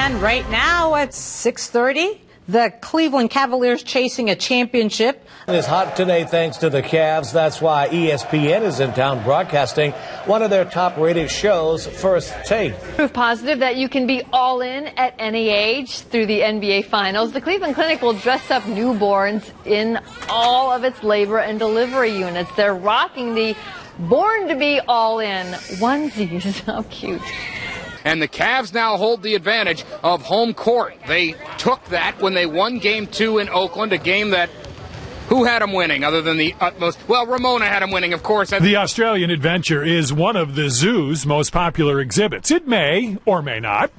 And right now at 6:30, the Cleveland Cavaliers chasing a championship. It's hot today thanks to the Cavs. That's why ESPN is in town broadcasting one of their top-rated shows, First Take. Proof positive that you can be all in at any age through the NBA Finals. The Cleveland Clinic will dress up newborns in all of its labor and delivery units. They're rocking the Born to Be All In onesies. How cute. And the Cavs now hold the advantage of home court. They took that when they won Game 2 in Oakland, a game that, who had them winning other than the utmost? Well, Ramona had them winning, of course. The Australian Adventure is one of the zoo's most popular exhibits. It may, or may not,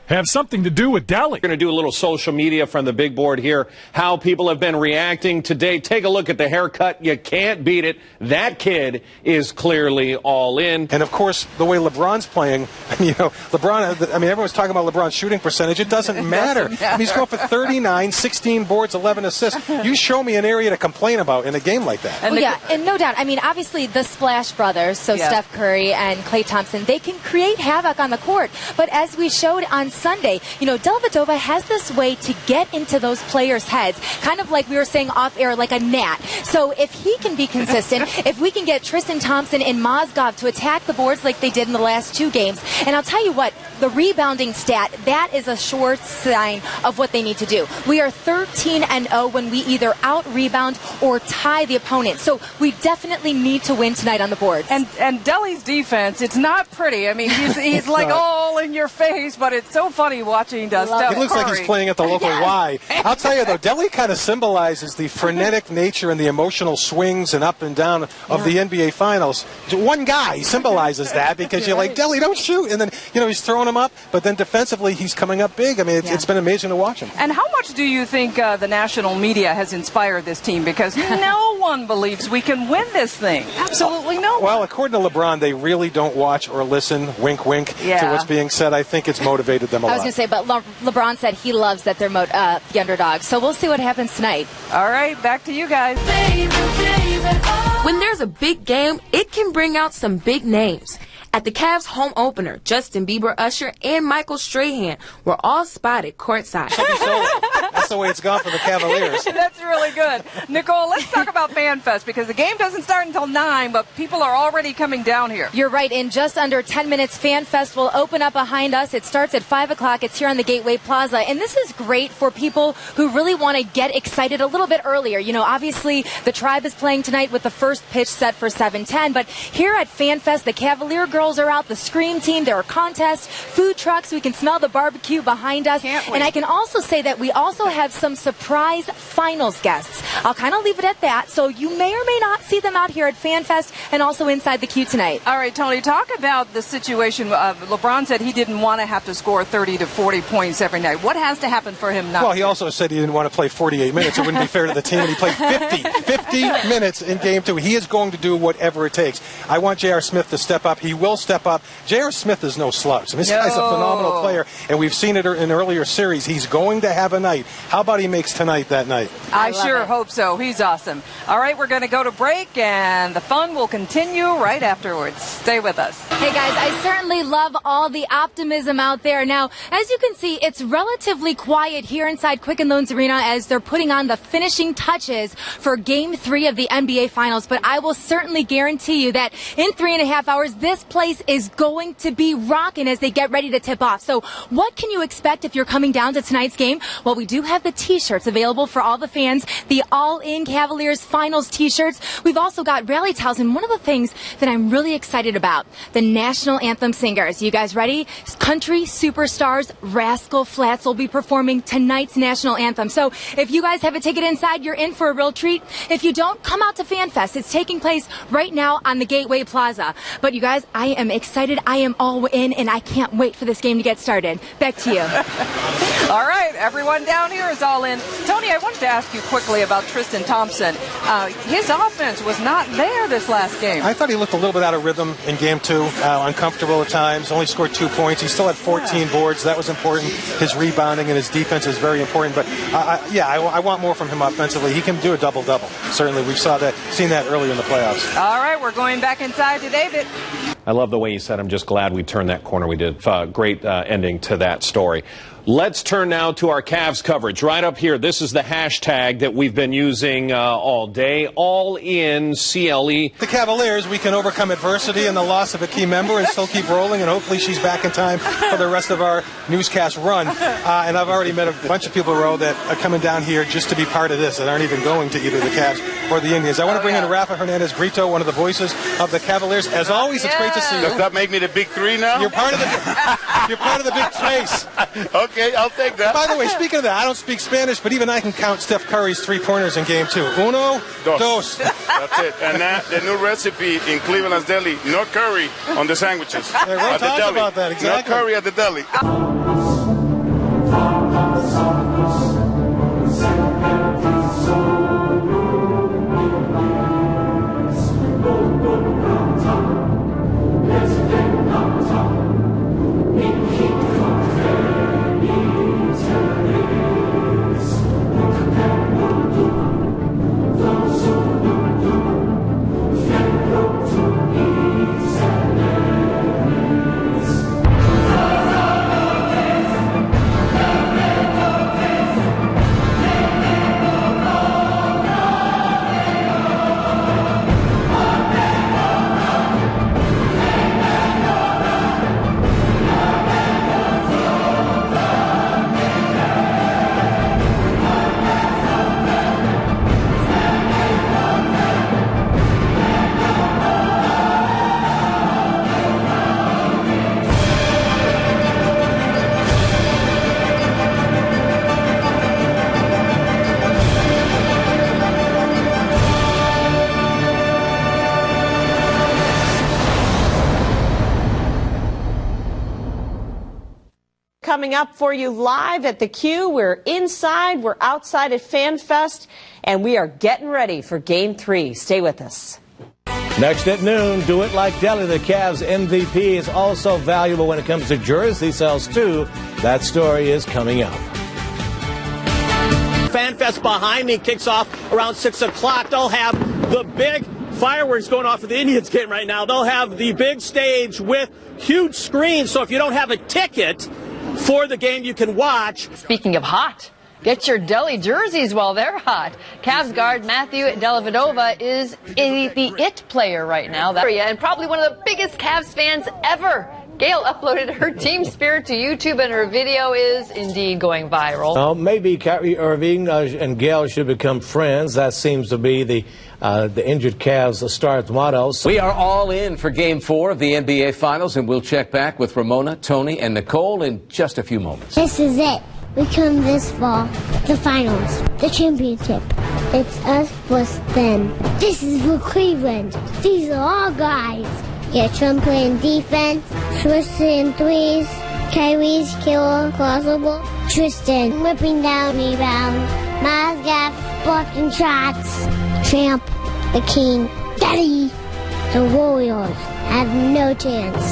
have something to do with Delhi. We're going to do a little social media from the big board here, how people have been reacting today. Take a look at the haircut. You can't beat it. That kid is clearly all in. And, of course, the way LeBron's playing, everyone's talking about LeBron's shooting percentage. It doesn't matter. He's going for 39, 16 boards, 11 assists. You show me an area to complain about in a game like that. And and no doubt. I mean, obviously, the Splash Brothers, so Steph Curry and Klay Thompson, they can create havoc on the court. But as we showed on Sunday, Dellavedova has this way to get into those players' heads, kind of like we were saying off air, like a gnat. So if he can be consistent, if we can get Tristan Thompson and Mozgov to attack the boards like they did in the last two games, and I'll tell you what, the rebounding stat, that is a sure sign of what they need to do. We are 13-0 when we either out-rebound or tie the opponent. So we definitely need to win tonight on the boards. And Delhi's defense, it's not pretty. I mean, he's like all in your face, but it's so funny watching Steph Curry. He looks like he's playing at the local Y. I'll tell you, though, Delhi kind of symbolizes the frenetic nature and the emotional swings and up and down of the NBA Finals. One guy symbolizes that because you're like, Delhi, don't shoot. And then, he's throwing him up, but then defensively he's coming up big. I mean, it's been amazing to watch him. And how much do you think the national media has inspired this team? Because no one believes we can win this thing. Absolutely no one. Well, according to LeBron, they really don't watch or listen, wink, wink, to what's being said. I think it's motivated them a lot. I was going to say, but LeBron said he loves that they're the underdogs. So we'll see what happens tonight. All right, back to you guys. When there's a big game, it can bring out some big names. At the Cavs home opener, Justin Bieber, Usher, and Michael Strahan were all spotted courtside. That's the way it's gone for the Cavaliers. That's really good. Nicole, let's talk about FanFest because the game doesn't start until 9, but people are already coming down here. You're right. In just under 10 minutes, FanFest will open up behind us. It starts at 5 o'clock. It's here on the Gateway Plaza. And this is great for people who really want to get excited a little bit earlier. Obviously, the Tribe is playing tonight with the first pitch set for 7:10. But here at FanFest, the Cavalier girls are out, the Scream team, there are contests, food trucks, we can smell the barbecue behind us. And I can also say that we also have some surprise finals guests. I'll kind of leave it at that, so you may or may not see them out here at FanFest and also inside the queue tonight. All right, Tony, talk about the situation. LeBron said he didn't want to have to score 30 to 40 points every night. What has to happen for him not Well, he also said he didn't want to play 48 minutes. It wouldn't be fair to the team, and he played 50 minutes in Game 2. He is going to do whatever it takes. I want J.R. Smith to step up. He will step up. J.R. Smith is no slouch. This guy's a phenomenal player, and we've seen it in earlier series. He's going to have a night. How about he makes tonight that night? I sure hope so. He's awesome. All right, we're going to go to break, and the fun will continue right afterwards. Stay with us. Hey, guys, I certainly love all the optimism out there. Now, as you can see, it's relatively quiet here inside Quicken Loans Arena as they're putting on the finishing touches for Game 3 of the NBA Finals. But I will certainly guarantee you that in 3.5 hours, this place is going to be rocking as they get ready to tip off. So what can you expect if you're coming down to tonight's game? Well, we do have the T-shirts available for all the fans, the All-In Cavaliers Finals T-shirts. We've also got rally towels, and one of the things that I'm really excited about, the National Anthem singers. You guys ready? Country superstars Rascal Flatts will be performing tonight's National Anthem. So if you guys have a ticket inside, you're in for a real treat. If you don't, come out to FanFest. It's taking place right now on the Gateway Plaza. But you guys, I am excited. I am all in, and I can't wait for this game to get started. Back to you. All right, everyone down here is all in. Tony, I wanted to ask you quickly about Tristan Thompson. His offense was not there this last game. I thought he looked a little bit out of rhythm in Game 2, uncomfortable at times, only scored 2 points. He still had 14 boards. That was important. His rebounding and his defense is very important. But, I want more from him offensively. He can do a double-double. Certainly, we've seen that earlier in the playoffs. All right, we're going back inside to David. I love the way you said, I'm just glad we turned that corner. We did. Great ending to that story. Let's turn now to our Cavs coverage. Right up here, this is the hashtag that we've been using all day, all in CLE. The Cavaliers, we can overcome adversity and the loss of a key member and still keep rolling, and hopefully she's back in time for the rest of our newscast run. And I've already met a bunch of people, Ro, that are coming down here just to be part of this, that aren't even going to either the Cavs or the Indians. I want to bring in Rafa Hernandez-Brito, one of the voices of the Cavaliers. As always, it's great to see you. Does that make me the big three now? You're part of the big face. Okay, I'll take that. By the way, speaking of that, I don't speak Spanish, but even I can count Steph Curry's 3-pointers in game 2. Uno, dos. That's it. And now the new recipe in Cleveland's Deli, no curry on the sandwiches. We'll talk about that, exactly. No curry at the deli. Coming up for you live at the Q. We're inside, we're outside at FanFest, and we are getting ready for Game 3. Stay with us. Next at noon, Do It Like Deli. The Cavs MVP is also valuable when it comes to jersey sales, too. That story is coming up. FanFest behind me kicks off around 6 o'clock. They'll have the big fireworks going off for the Indians game right now. They'll have the big stage with huge screens, so if you don't have a ticket for the game, you can watch. Speaking of hot, get your deli jerseys while they're hot. Cavs guard Matthew Dellavedova is the it player right now. And probably one of the biggest Cavs fans ever. Gail uploaded her team spirit to YouTube, and her video is indeed going viral. Well, maybe Kyrie Irving and Gail should become friends. That seems to be the injured Cavs star's motto. We are all in for Game 4 of the NBA Finals, and we'll check back with Ramona, Tony, and Nicole in just a few moments. This is it. We come this fall. The finals. The championship. It's us plus them. This is for Cleveland. These are all guys. Yeah, Trump playing defense. Tristan threes. Kyrie's killer crossover. Tristan whipping down rebound. Miles Gaff blocking shots. Champ, the king, Daddy. The Warriors have no chance.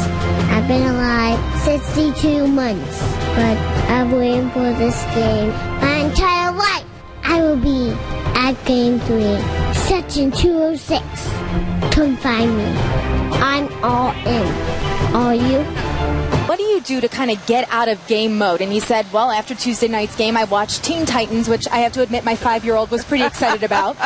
I've been alive 62 months, but I've waited for this game my entire life. I will be at Game 3, Section 206. Come find me. I'm all in. Are you? What do you do to kind of get out of game mode? And he said, well, after Tuesday night's game, I watched Teen Titans, which I have to admit my 5-year-old was pretty excited about.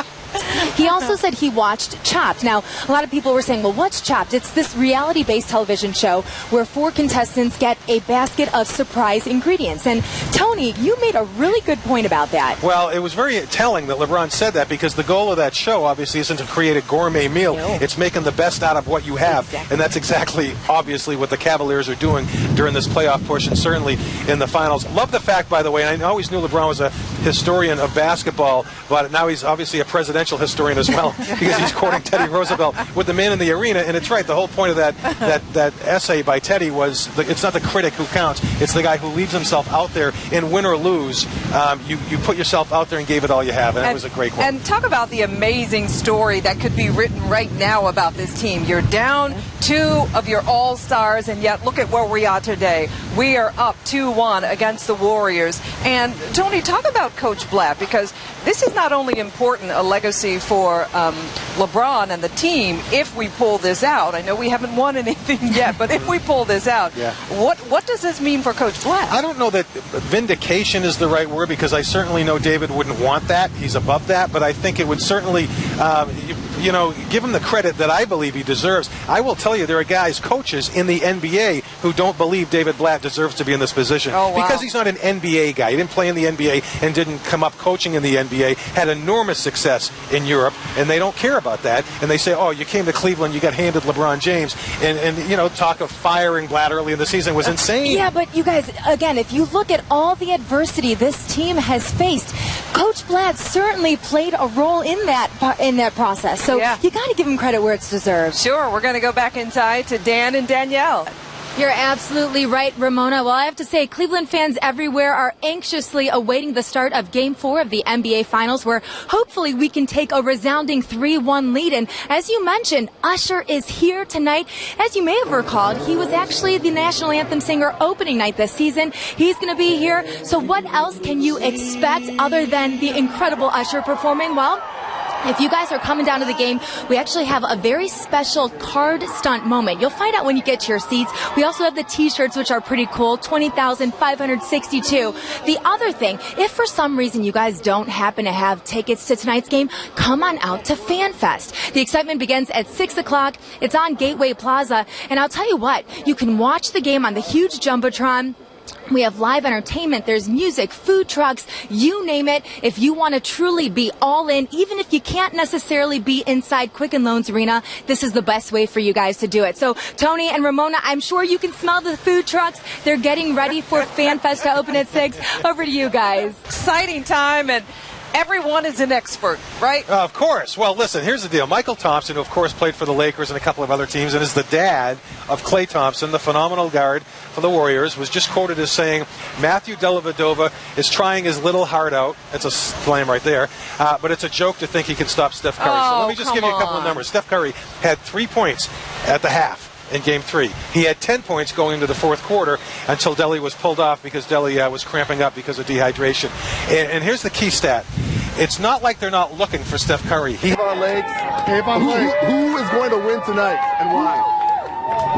He also said he watched Chopped. Now, a lot of people were saying, well, what's Chopped? It's this reality-based television show where 4 contestants get a basket of surprise ingredients. And, Tony, you made a really good point about that. Well, it was very telling that LeBron said that, because the goal of that show, obviously, isn't to create a gourmet meal. No. It's making the best out of what you have. Exactly. And that's exactly, obviously, what the Cavaliers are doing during this playoff push, and certainly in the finals. Love the fact, by the way, and I always knew LeBron was a historian of basketball, but now he's obviously a presidential historian as well, because he's quoting Teddy Roosevelt with the man in the arena. And it's right, the whole point of that essay by Teddy was it's not the critic who counts, it's the guy who leaves himself out there. And win or lose, you put yourself out there and gave it all you have, and it was a great quote. And talk about the amazing story that could be written right now about this team. You're down 2 of your all-stars, and yet look at where we are today. We are up 2-1 against the Warriors. And Tony, talk about Coach Blatt, because this is not only important a legacy for LeBron and the team if we pull this out. I know we haven't won anything yet, but if we pull this out, what does this mean for Coach Blatt? I don't know that vindication is the right word, because I certainly know David wouldn't want that. He's above that, but I think it would certainly, give him the credit that I believe he deserves. I will tell you, there are guys, coaches in the NBA who don't believe David Blatt deserves to be in this position because he's not an NBA guy. He didn't play in the NBA and didn't come up coaching in the NBA, had enormous success in Europe, and they don't care about that. And they say, oh, you came to Cleveland, you got handed LeBron James, and talk of firing Blatt early in the season was insane. Yeah, but you guys, again, if you look at all the adversity this team has faced, Coach Blatt certainly played a role in that process. So you got to give him credit where it's deserved. Sure, we're going to go back inside to Dan and Danielle. You're absolutely right, Ramona. Well, I have to say, Cleveland fans everywhere are anxiously awaiting the start of Game 4 of the NBA Finals, where hopefully we can take a resounding 3-1 lead. And as you mentioned, Usher is here tonight. As you may have recalled, he was actually the national anthem singer opening night this season. He's going to be here. So what else can you expect other than the incredible Usher performing? Well, if you guys are coming down to the game, we actually have a very special card stunt moment. You'll find out when you get to your seats. We also have the T-shirts, which are pretty cool, 20,562. The other thing, if for some reason you guys don't happen to have tickets to tonight's game, come on out to FanFest. The excitement begins at 6 o'clock. It's on Gateway Plaza. And I'll tell you what, you can watch the game on the huge Jumbotron. We have live entertainment, there's music, food trucks, you name it. If you want to truly be all in, even if you can't necessarily be inside Quicken Loans Arena, this is the best way for you guys to do it. So, Tony and Ramona, I'm sure you can smell the food trucks. They're getting ready for FanFest to open at 6. Over to you guys. Exciting time, and everyone is an expert, right? Of course. Well, listen, here's the deal. Michael Thompson, who of course played for the Lakers and a couple of other teams, and is the dad of Klay Thompson, the phenomenal guard for the Warriors, was just quoted as saying, Matthew Dellavedova is trying his little heart out. That's a slam right there. But it's a joke to think he can stop Steph Curry. So let me just give you a couple of numbers. Steph Curry had 3 points at the half in Game 3. He had 10 points going into the fourth quarter until Delly was pulled off because Delly was cramping up because of dehydration. And here's the key stat. It's not like they're not looking for Steph Curry. Who is going to win tonight and why?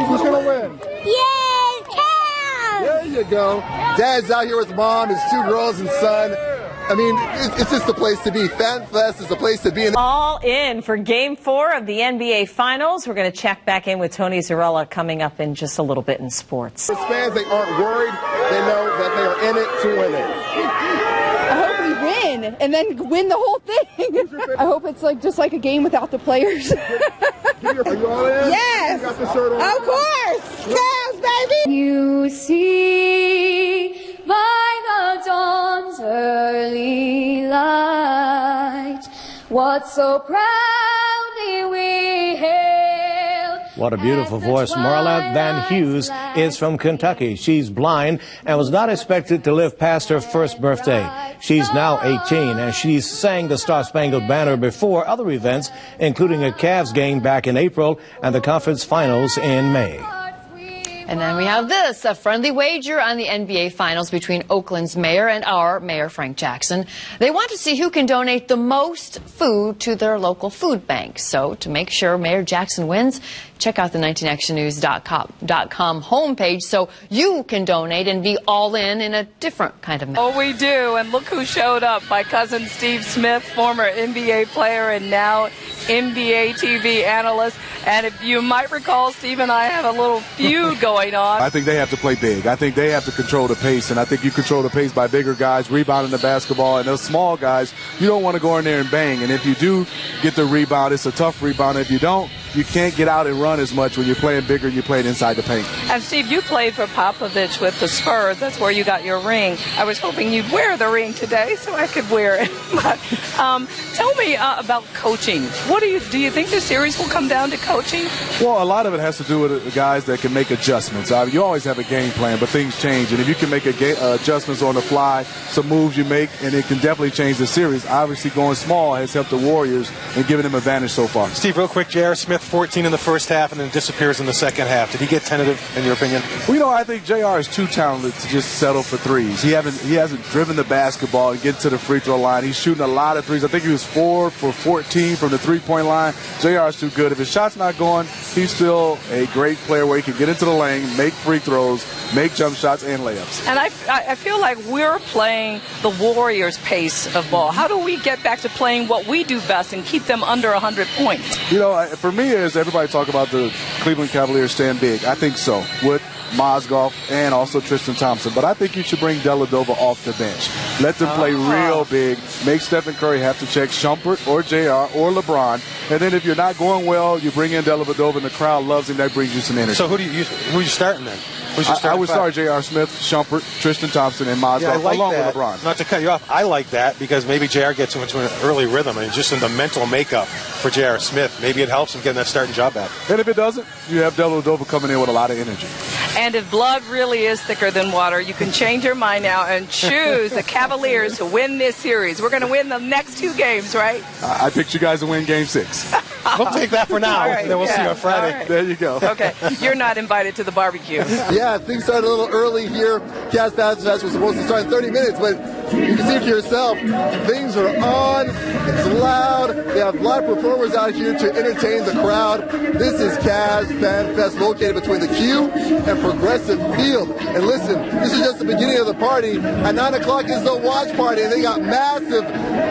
Who's going to win? Yay, Cavs! There you go. Dad's out here with mom, his 2 girls and son. I mean, it's just the place to be. FanFest is the place to be. All in for Game 4 of the NBA Finals. We're going to check back in with Tony Zarella coming up in just a little bit in sports. As fans, they aren't worried. They know that they are in it to win it. I hope we win and then win the whole thing. I hope it's just like a game without the players. Are you all in? Yes. You got the shirt on? Of course. Cavs, baby. You see by the dawn's early light what so proudly we hailed. What a beautiful voice. Marla Van Hughes is from Kentucky. She's blind and was not expected to live past her first birthday. She's now 18, and she's sang the Star-Spangled Banner before other events, including a Cavs game back in April and the conference finals in May. And then we have this, a friendly wager on the NBA Finals between Oakland's mayor and our mayor, Frank Jackson. They want to see who can donate the most food to their local food bank. So to make sure Mayor Jackson wins, check out the 19actionnews.com homepage so you can donate and be all in a different kind of manner. Oh, we do. And look who showed up. My cousin Steve Smith, former NBA player and now NBA TV analyst. And if you might recall, Steve and I have a little feud going on. I think they have to play big. I think they have to control the pace. And I think you control the pace by bigger guys rebounding the basketball. And those small guys, you don't want to go in there and bang. And if you do get the rebound, it's a tough rebound. If you don't, you can't get out and run as much when you're playing bigger. You played inside the paint. And Steve, you played for Popovich with the Spurs. That's where you got your ring. I was hoping you'd wear the ring today so I could wear it. But tell me about coaching. What do you think the series will come down to coaching? Well, a lot of it has to do with the guys that can make adjustments. You always have a game plan, but things change. And if you can make adjustments on the fly, some moves you make, and it can definitely change the series. Obviously, going small has helped the Warriors and giving them advantage so far. Steve, real quick, J.R. Smith 14 in the first half and then disappears in the second half. Did he get tentative, in your opinion? Well, I think JR is too talented to just settle for threes. He hasn't driven the basketball and get to the free throw line. He's shooting a lot of threes. I think he was 4 for 14 from the three-point line. JR is too good. If his shot's not going, he's still a great player where he can get into the lane, make free throws, make jump shots, and layups. And I feel like we're playing the Warriors' pace of ball. How do we get back to playing what we do best and keep them under 100 points? For me, as everybody talk about the Cleveland Cavaliers staying big, I think so. With Mozgov and also Tristan Thompson. But I think you should bring Dellavedova off the bench. Let them play real big. Make Stephen Curry have to check Shumpert or JR or LeBron. And then if you're not going well, you bring in Dellavedova and the crowd loves him. That brings you some energy. So who are you starting then? I would start J.R. Smith, Shumpert, Tristan Thompson, and Mozgov along with LeBron. Not to cut you off, I like that because maybe J.R. gets him into an early rhythm and just in the mental makeup for J.R. Smith. Maybe it helps him getting that starting job back. And if it doesn't, you have Dellavedova coming in with a lot of energy. And if blood really is thicker than water, you can change your mind now and choose the Cavaliers to win this series. We're going to win the next 2 games, right? I picked you guys to win Game 6. We'll take that for now, and then we'll see you on Friday. Right. There you go. Okay, you're not invited to the barbecue. Yeah, things started a little early here. Cavs Fast was supposed to start in 30 minutes, but you can see for yourself, things are on. It's loud. They have live performers out here to entertain the crowd. This is Cavs Fan Fest located between the Q and Progressive Field. And listen, this is just the beginning of the party. At 9 o'clock is the watch party, and they got massive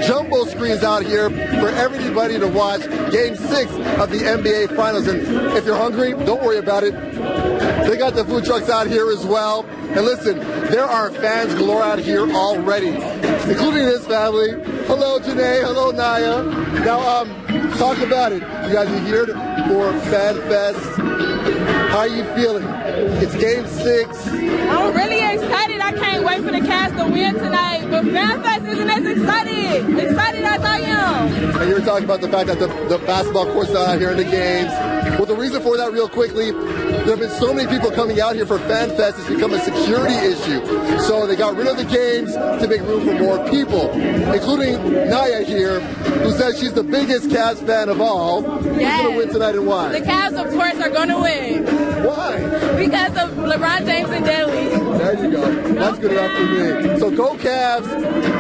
jumbo screens out here for everybody to watch Game 6 of the NBA Finals. And if you're hungry, don't worry about it. They got the food trucks out here as well. And listen, there are fans galore out here already, including this family. Hello, Janae. Hello, Naya. Now, talk about it. You guys are here for Fan Fest. How are you feeling? It's Game 6. I'm really excited. I can't wait for the Cavs to win tonight. But Fan Fest isn't as excited as I am. And you were talking about the fact that the basketball courts are out here in the games. Well, the reason for that, real quickly, there have been so many people coming out here for Fan Fest, it's become a security issue. So they got rid of the games to make room for more people, including Naya here, who says she's the biggest Cavs fan of all. Who's going to win tonight and why? The Cavs, of course, are going to win. Why? Because of LeBron James and Daly. There you go. That's good enough for me. So go Cavs.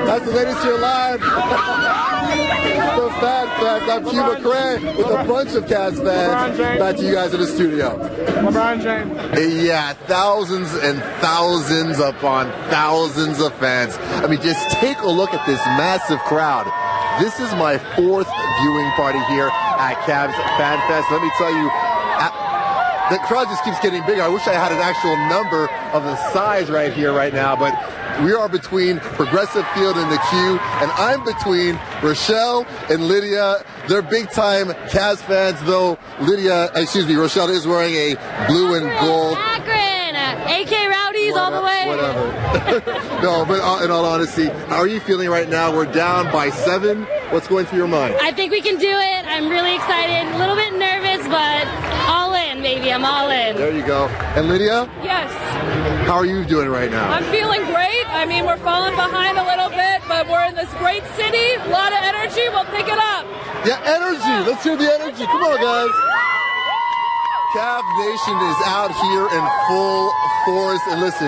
That's the latest here live. The Fan Fest. I'm Q McCray with a bunch of Cavs fans. Back to you guys in the studio. LeBron James. Yeah, thousands and thousands upon thousands of fans. I mean, just take a look at this massive crowd. This is my 4th viewing party here at Cavs Fan Fest. Let me tell you, the crowd just keeps getting bigger. I wish I had an actual number of the size right here, right now, but we are between Progressive Field and the Q, and I'm between Rochelle and Lydia. They're big-time Cavs fans, though Rochelle is wearing a blue and gold. Akron, AK Rowdies all the way. Whatever. No, but in all honesty, how are you feeling right now? We're down by 7. What's going through your mind? I think we can do it. I'm really excited. A little bit nervous, but all in, baby. I'm all in. There you go. And Lydia? Yes. How are you doing right now? I'm feeling great. I mean, we're falling behind a little bit, but we're in this great city. A lot of energy. We'll pick it up. Yeah, energy. Let's hear the energy. Come on, guys. Cav Nation is out here in full force. And listen,